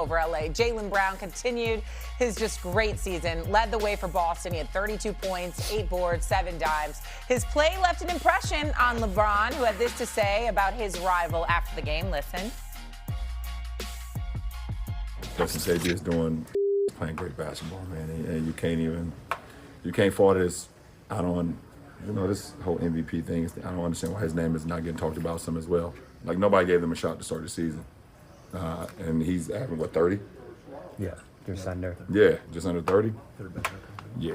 over LA. Jaylen Brown continued his just great season, led the way for Boston. He had 32 points, 8 boards, 7 dimes. His play left an impression on LeBron, who had this to say about his rival after the game. Listen. Justin Sage is playing great basketball, man, and you can't fault this. This whole MVP thing. I don't understand why his name is not getting talked about some as well. Like, nobody gave him a shot to start the season. And he's having, 30? Yeah, just under. Yeah, just under 30? Yeah,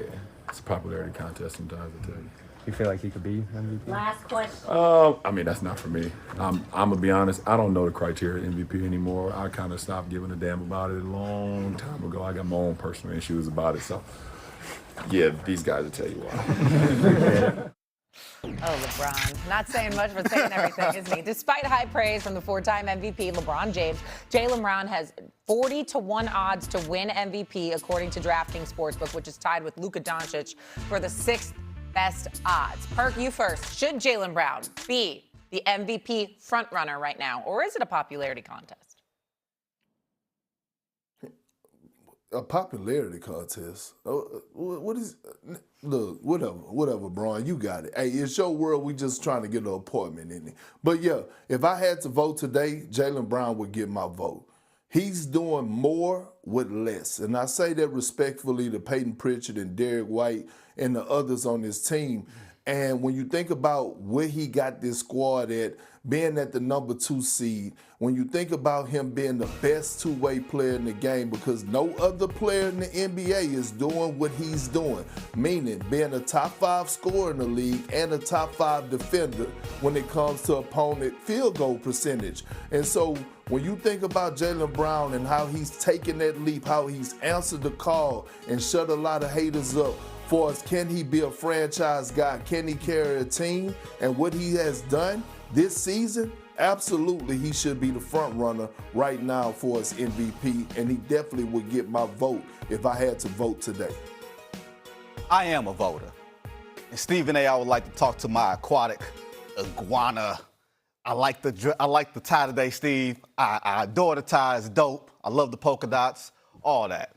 it's a popularity contest sometimes, I tell you. You feel like he could be MVP? Last question. That's not for me. I'm going to be honest, I don't know the criteria of MVP anymore. I kind of stopped giving a damn about it a long time ago. I got my own personal issues about it, so yeah, these guys will tell you why. Oh, LeBron. Not saying much but saying everything, isn't he? Despite high praise from the 4-time MVP, LeBron James, Jaylen Brown has 40-1 odds to win MVP, according to DraftKings Sportsbook, which is tied with Luka Doncic for the 6th best odds. Perk, you first. Should Jaylen Brown be the MVP frontrunner right now, or is it a popularity contest? A popularity contest. What is? Look, whatever, Bron, you got it. Hey, it's your world. We just trying to get an appointment in it. But yeah, if I had to vote today, Jaylen Brown would get my vote. He's doing more with less, and I say that respectfully to Peyton Pritchard and Derek White and the others on his team. And when you think about where he got this squad at, being at the number 2 seed, when you think about him being the best two-way player in the game, because no other player in the NBA is doing what he's doing, meaning being a top 5 scorer in the league and a top 5 defender when it comes to opponent field goal percentage. And so when you think about Jaylen Brown and how he's taken that leap, how he's answered the call and shut a lot of haters up, for us, can he be a franchise guy? Can he carry a team? And what he has done this season, absolutely he should be the front runner right now for us MVP, and he definitely would get my vote if I had to vote today. I am a voter. And Stephen A., I would like to talk to my aquatic iguana. I like the tie today, Steve. I adore the tie. It's dope. I love the polka dots, all that.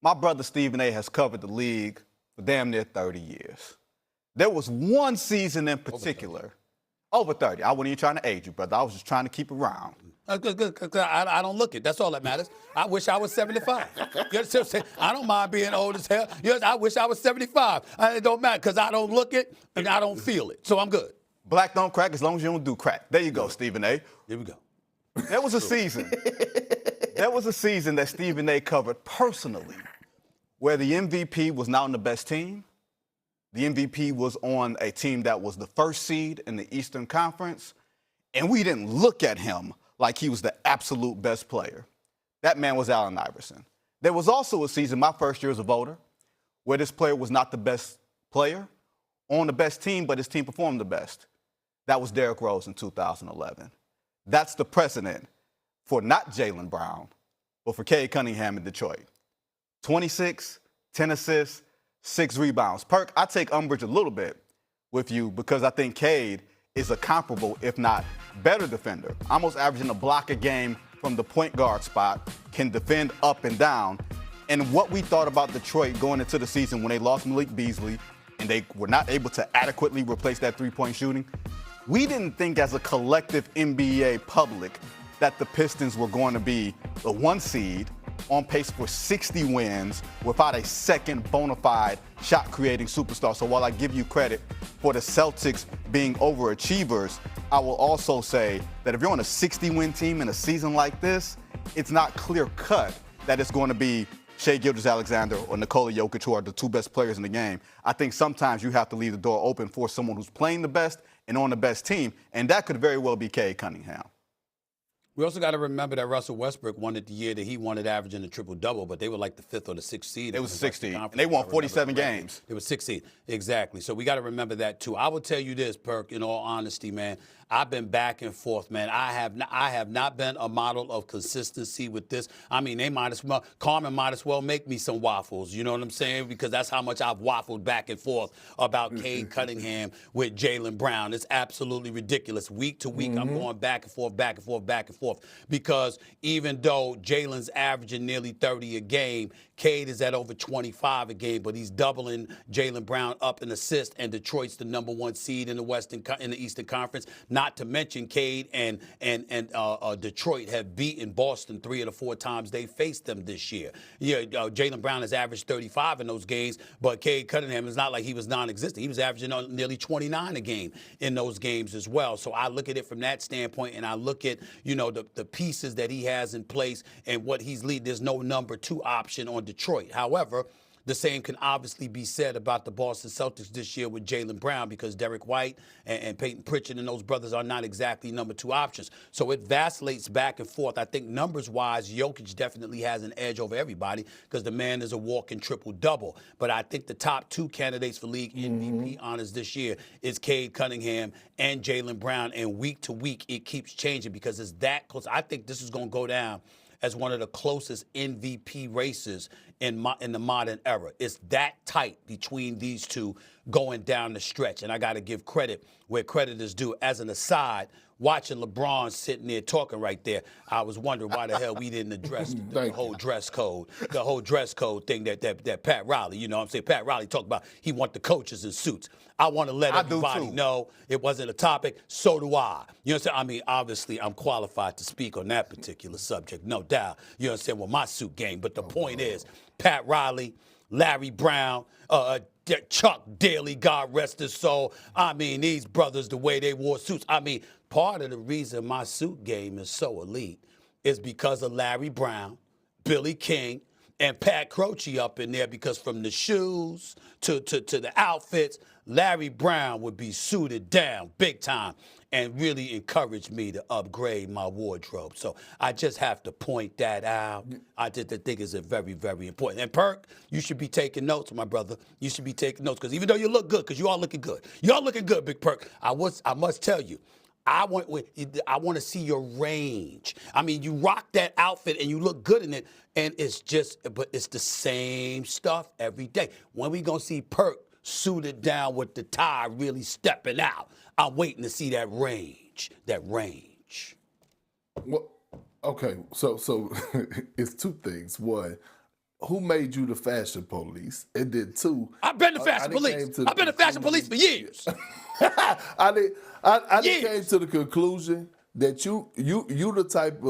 My brother Stephen A. has covered the league for damn near 30 years. There was one season in particular, over 30. I wasn't even trying to age you, brother. I was just trying to keep it round. Good. I don't look it. That's all that matters. I wish I was 75. You understand what I'm saying? I don't mind being old as hell. I wish I was 75. It don't matter because I don't look it and I don't feel it. So I'm good. Black don't crack as long as you don't do crack. There you go, Stephen A. Here we go. There was a season. There was a season that Stephen A. covered personally where the MVP was not on the best team. The MVP was on a team that was the 1st seed in the Eastern Conference, and we didn't look at him like he was the absolute best player. That man was Allen Iverson. There was also a season, my first year as a voter, where this player was not the best player on the best team, but his team performed the best. That was Derrick Rose in 2011. That's the precedent for not Jaylen Brown, but for Cade Cunningham in Detroit. 26, 10 assists, 6 rebounds. Perk, I take umbrage a little bit with you because I think Cade is a comparable, if not better defender. Almost averaging a block a game from the point guard spot, can defend up and down. And what we thought about Detroit going into the season when they lost Malik Beasley and they were not able to adequately replace that three-point shooting, we didn't think as a collective NBA public that the Pistons were going to be the 1 seed on pace for 60 wins without a second bona fide shot-creating superstar. So while I give you credit for the Celtics being overachievers, I will also say that if you're on a 60-win team in a season like this, it's not clear-cut that it's going to be Shai Gilgeous-Alexander or Nikola Jokic, who are the 2 best players in the game. I think sometimes you have to leave the door open for someone who's playing the best and on the best team, and that could very well be Cade Cunningham. We also got to remember that Russell Westbrook won it the year that he wanted averaging a triple-double, but they were like the 5th or the 6th seed. It was the 6th seed, and they won 47 games. It was 6th seed, exactly. So we got to remember that, too. I will tell you this, Perk, in all honesty, man. I've been back and forth, man. I have not been a model of consistency with this. I mean, Carmen might as well make me some waffles. You know what I'm saying? Because that's how much I've waffled back and forth about Cade Cunningham with Jaylen Brown. It's absolutely ridiculous. Week to week, I'm going back and forth, back and forth, back and forth. Because even though Jaylen's averaging nearly 30 a game, Cade is at over 25 a game, but he's doubling Jaylen Brown up in assists, and Detroit's the #1 seed in the Eastern Conference. Not to mention Cade and Detroit have beaten Boston 3 of the 4 times they faced them this year. Yeah, Jaylen Brown has averaged 35 in those games, but Cade Cunningham, is not like he was non-existent. He was averaging nearly 29 a game in those games as well. So I look at it from that standpoint, and I look at the pieces that he has in place and what he's leading. There's no #2 option on Detroit. However, the same can obviously be said about the Boston Celtics this year with Jaylen Brown, because Derek White and Peyton Pritchard and those brothers are not exactly #2 options. So it vacillates back and forth. I think numbers-wise, Jokic definitely has an edge over everybody because the man is a walking triple-double. But I think the top 2 candidates for league MVP honors this year is Cade Cunningham and Jaylen Brown. And week to week, it keeps changing because it's that close. I think this is going to go down as one of the closest MVP races in the modern era. It's that tight between these two going down the stretch. And I got to give credit where credit is due. As an aside, watching LeBron sitting there talking right there, I was wondering why the hell we didn't address the whole dress code thing that Pat Riley, you know what I'm saying? Pat Riley talked about he want the coaches in suits. I want to let everybody know it wasn't a topic. So do I. You know what I'm saying? I mean, obviously, I'm qualified to speak on that particular subject, no doubt. You know what I'm saying? Well, my suit game. But the point is, Pat Riley, Larry Brown, Chuck Daly, God rest his soul. I mean, these brothers, the way they wore suits. I mean, part of the reason my suit game is so elite is because of Larry Brown, Billy King, and Pat Croce up in there, because from the shoes to the outfits, Larry Brown would be suited down big time and really encouraged me to upgrade my wardrobe. So I just have to point that out. I just think it's very, very important. And Perk, you should be taking notes, my brother. You should be taking notes, because even though you look good, because you all looking good. You all looking good, Big Perk. I must tell you, I want to see your range. I mean, you rock that outfit and you look good in it, and but it's the same stuff every day. When we gonna see Perk suited down with the tie really stepping out? I'm waiting to see that range. Well, okay, so it's 2 things. 1, who made you the fashion police? And then 2, I've been the fashion police. I've been the fashion police for years. I came to the conclusion that you the type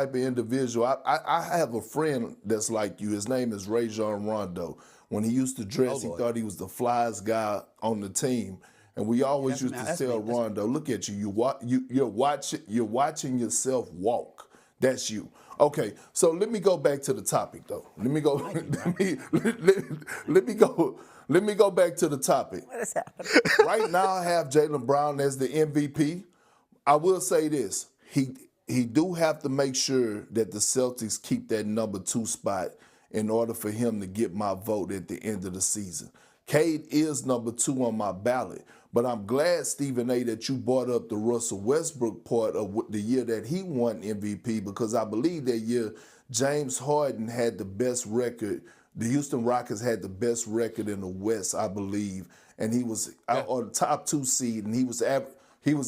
of individual. I have a friend that's like you. His name is Rajon Rondo. When he used to dress, he thought he was the flyest guy on the team. And we always used to tell Rondo, "Look at you. You're watching yourself walk. That's you." Okay, so let me go back to the topic, though. Let me go back to the topic. What is happening? Right now, I have Jaylen Brown as the MVP. I will say this: he do have to make sure that the Celtics keep that #2 spot in order for him to get my vote at the end of the season. Cade is #2 on my ballot, but I'm glad, Stephen A., that you brought up the Russell Westbrook part of the year that he won MVP, because I believe that year James Harden had the best record. The Houston Rockets had the best record in the West, I believe, and he was on the top 2 seed, and he was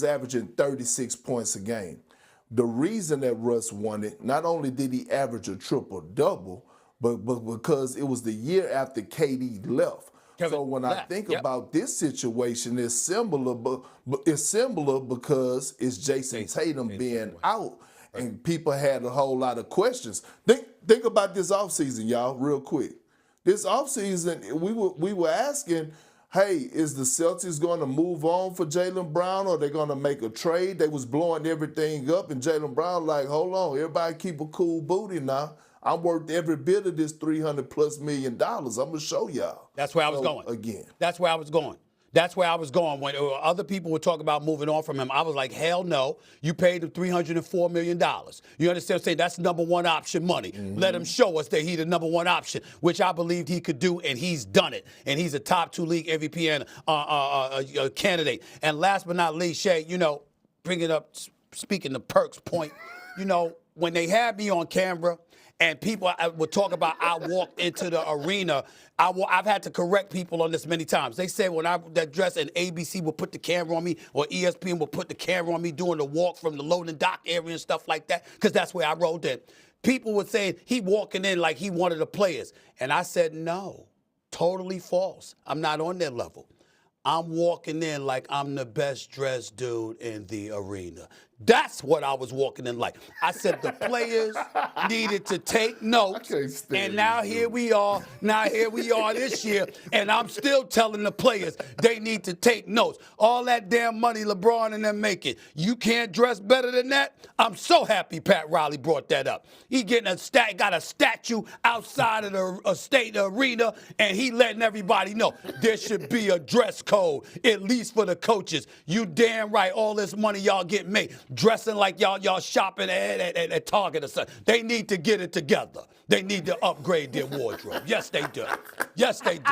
averaging 36 points a game. The reason that Russ won it, not only did he average a triple-double, but because it was the year after KD left. So when I think about this situation, it's similar because it's Jason Tatum being out, and people had a whole lot of questions. Think about this offseason, y'all, real quick. This offseason, we were asking, hey, is the Celtics going to move on for Jaylen Brown, or are they going to make a trade? They was blowing everything up, and Jaylen Brown like, hold on, everybody keep a cool booty now. I'm worth every bit of this $300+ million. I'm going to show y'all. That's where I was going. Again. That's where I was going. That's where I was going. When other people were talking about moving on from him, I was like, hell no. You paid him $304 million. You understand what I'm saying? That's number one option money. Let him show us that he's the number one option, which I believed he could do, and he's done it. And he's a top 2 league MVP and candidate. And last but not least, Shay, bringing up, speaking to Perk's point, when they had me on camera, and people would talk about I walked into the arena. I've had to correct people on this many times. They say when I dress and ABC will put the camera on me or ESPN will put the camera on me doing the walk from the loading dock area and stuff like that, because that's where I rolled in. People were saying he walking in like he one of the players. And I said, no, totally false. I'm not on their level. I'm walking in like I'm the best dressed dude in the arena. That's what I was walking in like. I said the players needed to take notes. And now here we are. Now here we are this year. And I'm still telling the players they need to take notes. All that damn money LeBron and them making. You can't dress better than that? I'm so happy Pat Riley brought that up. He got a statue outside of the state arena, and he letting everybody know there should be a dress code, at least for the coaches. You damn right, all this money y'all get made, dressing like y'all shopping at Target or something. They need to get it together. They need to upgrade their wardrobe. Yes, they do. Yes, they do.